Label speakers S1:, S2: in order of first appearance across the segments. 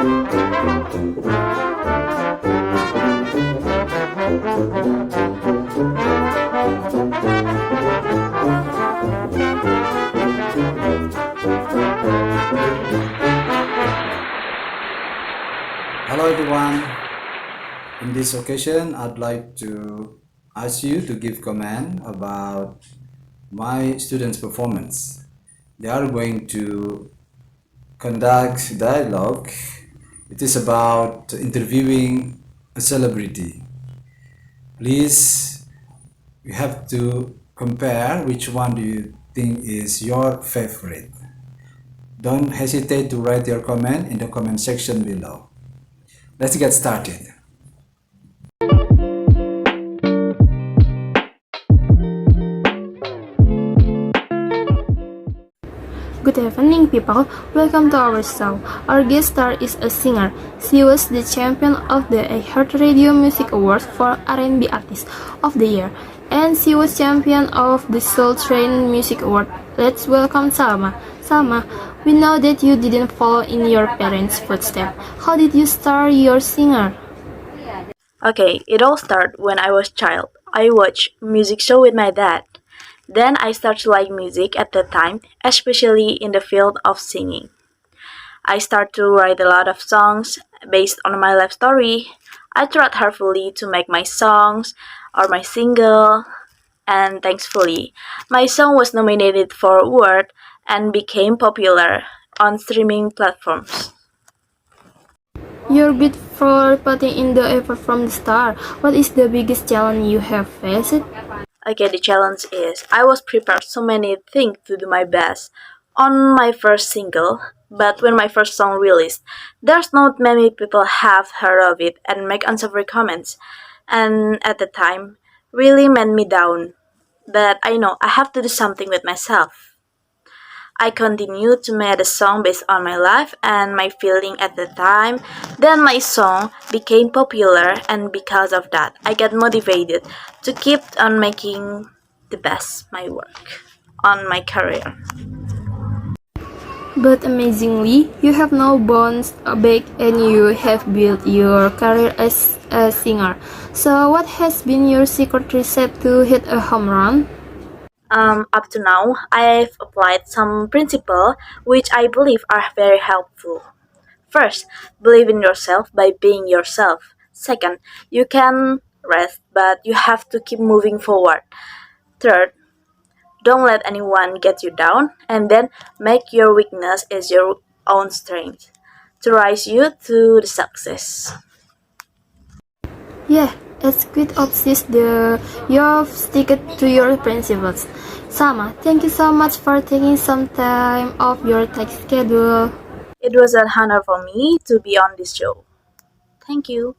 S1: Hello everyone. In this occasion, I'd like to ask you to give comment about my students' performance. They are going to conduct dialogue. It is about interviewing a celebrity. Please, you have to compare which one do you think is your favorite. Don't hesitate to write your comment in the comment section below. Let's get started.
S2: Good evening, people. Welcome to our show. Our guest star is a singer. She was the champion of the iHeartRadio Music Awards for R&B Artist of the Year, and she was champion of the Soul Train Music Award. Let's welcome Salma. Salma, we know that you didn't follow in your parents' footsteps. How did you start your singer?
S3: Okay, it all started when I was child. I watched music show with my dad. Then I started to like music at that time, especially in the field of singing. I started to write a lot of songs based on my life story. I tried hardly to make my songs or my single, and thankfully, my song was nominated for award and became popular on streaming platforms.
S2: You're good for putting in the effort from the start. What is the biggest challenge you have faced?
S3: Okay, the challenge is I was prepared so many things to do my best on my first single, but when my first song released, there's not many people have heard of it and make unsavory comments, and at the time, really made me down. But I know I have to do something with myself. I continued to make a song based on my life and my feeling at the time. Then my song became popular, and because of that, I got motivated to keep on making the best my work on my career.
S2: But amazingly, you have now bounced back and you have built your career as a singer. So, what has been your secret recipe to hit a home run?
S3: Up to now, I've applied some principles which I believe are very helpful. First, believe in yourself by being yourself. Second, you can rest, but you have to keep moving forward. Third, don't let anyone get you down, and then make your weakness as your own strength to rise you to the success.
S2: Yeah, it's quite obvious the you've stick to your principles. Sama, thank you so much for taking some time off your tight schedule.
S3: It was an honor for me to be on this show. Thank you.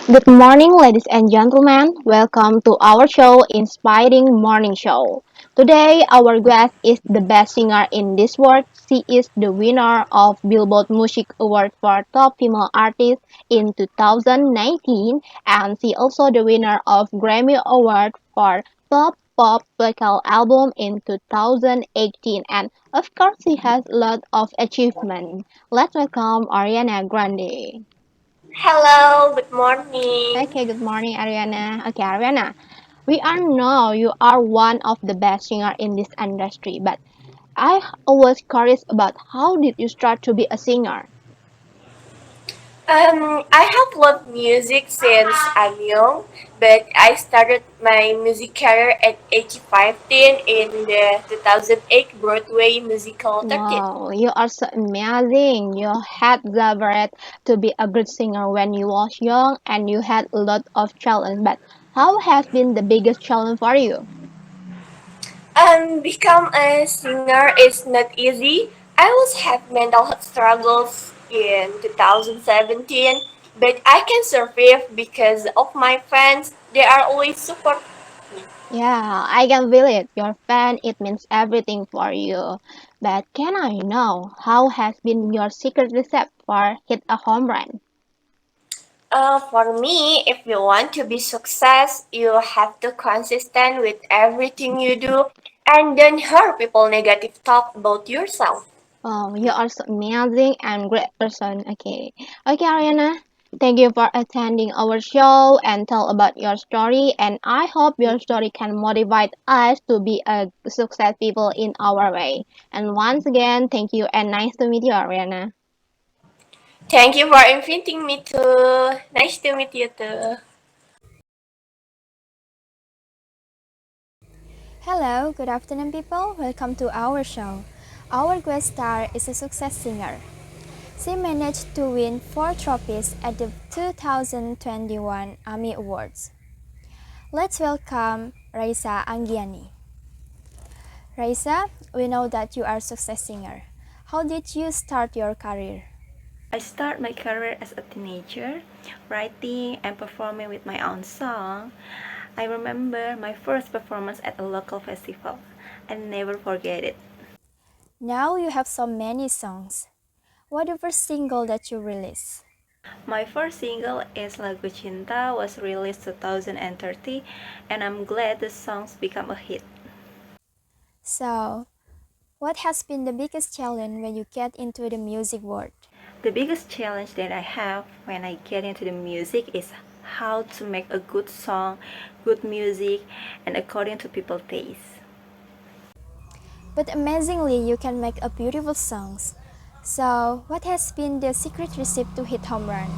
S4: Good morning, ladies and gentlemen. Welcome to our show, Inspiring Morning Show. Today, our guest is the best singer in this world. She is the winner of Billboard Music Award for Top Female Artist in 2019, and she also the winner of Grammy Award for Top Pop Vocal Album in 2018. And of course, she has a lot of achievement. Let's welcome Ariana Grande.
S5: Hello, good morning.
S4: Okay, good morning, Ariana. Okay, Ariana, we are know you are one of the best singer in this industry, but I always curious about how did you start to be a singer?
S5: I have loved music since I'm young, but I started my music career at age 15 in the 2008 Broadway musical 13.
S4: Wow, you are so amazing. You had the to be a good singer when you was young and you had a lot of challenge, but how has been the biggest challenge for you?
S5: Become a singer is not easy. I was have mental health struggles in 2017, but I can survive because of my fans. They are always support me.
S4: Yeah, I can feel it. Your fan, it means everything for you. But can I know how has been your secret recipe for hit a home run?
S5: For me, if you want to be success, you have to consistent with everything you do And don't hear people negative talk about yourself.
S4: Oh, you are so amazing and great person. Okay. Okay, Ariana. Thank you for attending our show and tell about your story. And I hope your story can motivate us to be a success people in our way. And once again, thank you and nice to meet you, Ariana.
S5: Thank you for inviting me too. Nice to meet you too.
S2: Hello, good afternoon, people. Welcome to our show. Our guest star is a success singer. She managed to win 4 trophies at the 2021 AMI Awards. Let's welcome Raisa Anggiani. Raisa, we know that you are a success singer. How did you start your career?
S6: I started my career as a teenager, writing and performing with my own song. I remember my first performance at a local festival. I never forget it.
S2: Now you have so many songs. What the first single that you released?
S6: My first single is Lagu Cinta was released 2030 and I'm glad the songs become a hit.
S2: So, what has been the biggest challenge when you get into the music world?
S6: The biggest challenge that I have when I get into the music is how to make a good song, good music, and according to people's taste.
S2: But amazingly, you can make a beautiful songs. So, what has been the secret recipe to hit home run?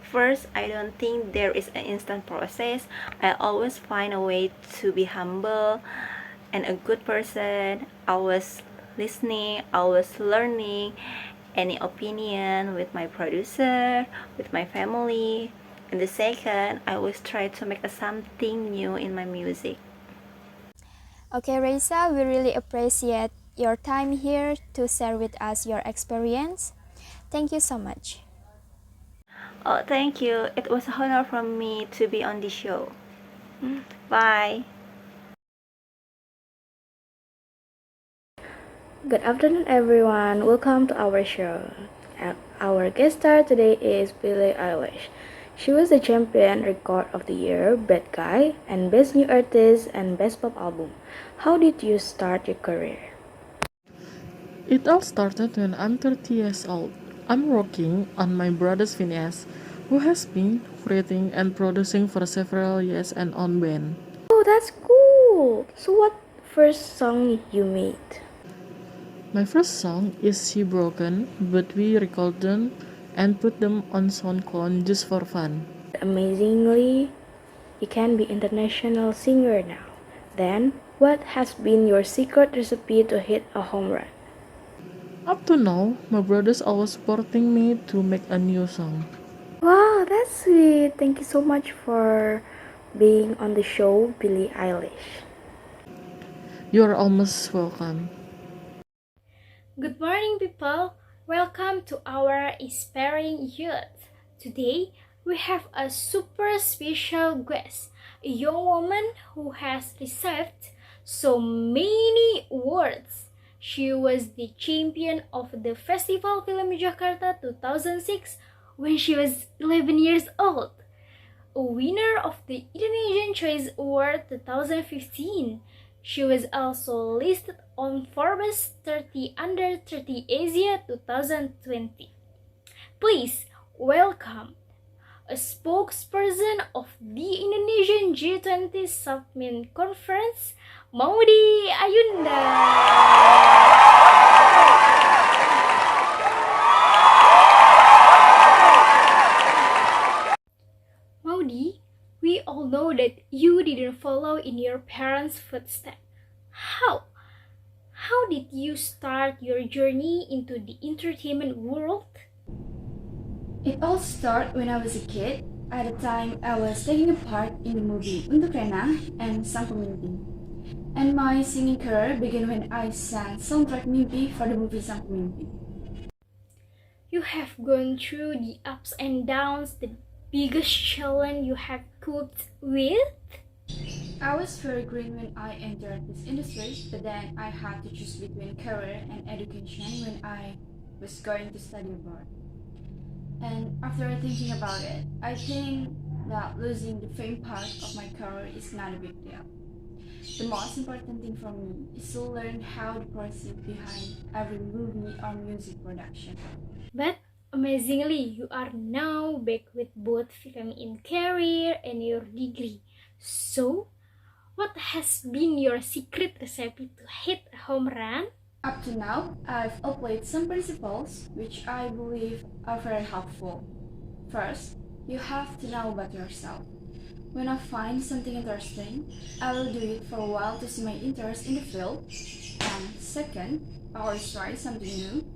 S6: First, I don't think there is an instant process. I always find a way to be humble and a good person. Always listening, always learning any opinion with my producer, with my family. And the second, I always try to make something new in my music.
S2: Okay, Raisa, we really appreciate your time here to share with us your experience. Thank you so much.
S6: Oh, thank you. It was an honor for me to be on the show. Bye.
S7: Good afternoon, everyone. Welcome to our show. Our guest star today is Billie Eilish. She was the champion Record of the Year, Bad Guy, and Best New Artist and Best Pop Album. How did you start your career?
S8: It all started when I'm 30 years old. I'm working on my brother's Phineas, who has been creating and producing for several years and on band.
S7: Oh, that's cool. So, what first song you made?
S8: My first song is She Broken, but we recorded them and put them on SoundCloud just for fun.
S7: Amazingly, you can be international singer now. Then, what has been your secret recipe to hit a home run?
S8: Up to now, my brother's always supporting me to make a new song.
S7: Wow, that's sweet. Thank you so much for being on the show, Billie Eilish.
S8: You are almost welcome.
S2: Good morning, people. Welcome to our Inspiring Youth. Today, we have a super special guest, a young woman who has received so many awards. She was the champion of the Festival Film Jakarta 2006 when she was 11 years old, a winner of the Indonesian Choice Award 2015. She was also listed on Forbes 30 Under 30 Asia 2020. Please welcome a spokesperson of the Indonesian G20 Summit Conference, Maudi Ayunda. Maudi, we all know that you didn't follow in your parents' footsteps. How? How did you start your journey into the entertainment world?
S9: It all started when I was a kid. At the time, I was taking a part in the movie Untuk Rena and Sang Pemimpin. And my singing career began when I sang soundtrack Mimpi for the movie Sang Pemimpin.
S2: You have gone through the ups and downs, the biggest challenge you have coped with?
S9: I was very green when I entered this industry, but then I had to choose between career and education when I was going to study abroad. And after thinking about it, I think that losing the fame part of my career is not a big deal. The most important thing for me is to learn how the process behind every movie or music production.
S2: But amazingly, you are now back with both film in career and your degree. So, what has been your secret recipe to hit a home run?
S9: Up to now, I've applied some principles which I believe are very helpful. First, you have to know about yourself. When I find something interesting, I will do it for a while to see my interest in the field. And second, I always try something new.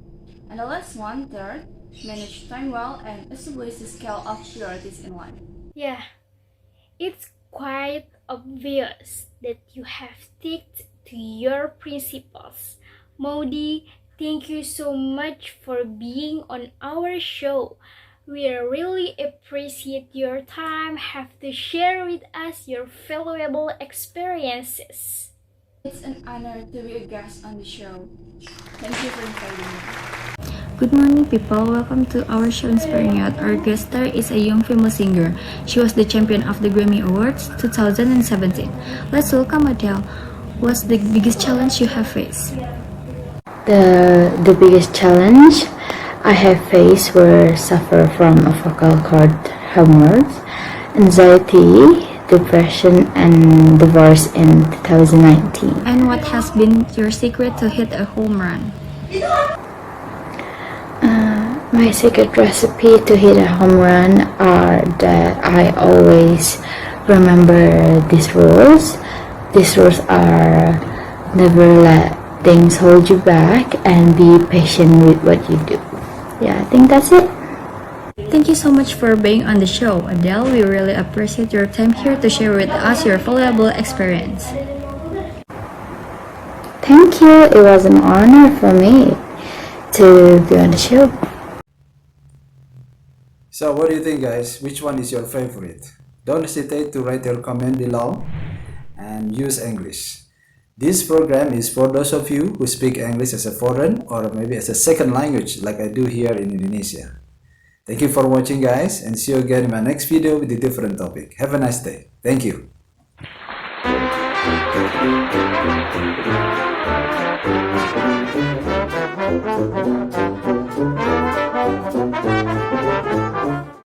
S9: And the last one, third, manage time well and establish the scale of priorities in life.
S2: Yeah, it's quite obvious that you have sticked to your principles. Modi, thank you so much for being on our show. We really appreciate your time. Have to share with us your valuable experiences.
S9: It's an honor to be a guest on the show. Thank you for inviting me.
S7: Good morning, people. Welcome to our show Inspiring Youth. Our guest star is a young female singer. She was the champion of the Grammy Awards 2017. Let's welcome Adele. What's the biggest challenge you have faced?
S10: The biggest challenge I have faced were suffer from a vocal cord hemorrhage, anxiety, depression, and divorce in 2019.
S7: And what has been your secret to hit a home run?
S10: My secret recipe to hit a home run are that I always remember these rules. These rules are never let things hold you back and be patient with what you do. Yeah, I think that's it.
S7: Thank you so much for being on the show, Adele. We really appreciate your time here to share with us your valuable experience.
S10: Thank you. It was an honor for me to be on the show.
S1: So what do you think, guys? Which one is your favorite? Don't hesitate to write your comment below and use English. This program is for those of you who speak English as a foreign or maybe as a second language like I do here in Indonesia. Thank you for watching, guys, and see you again in my next video with a different topic. Have a nice day. Thank you.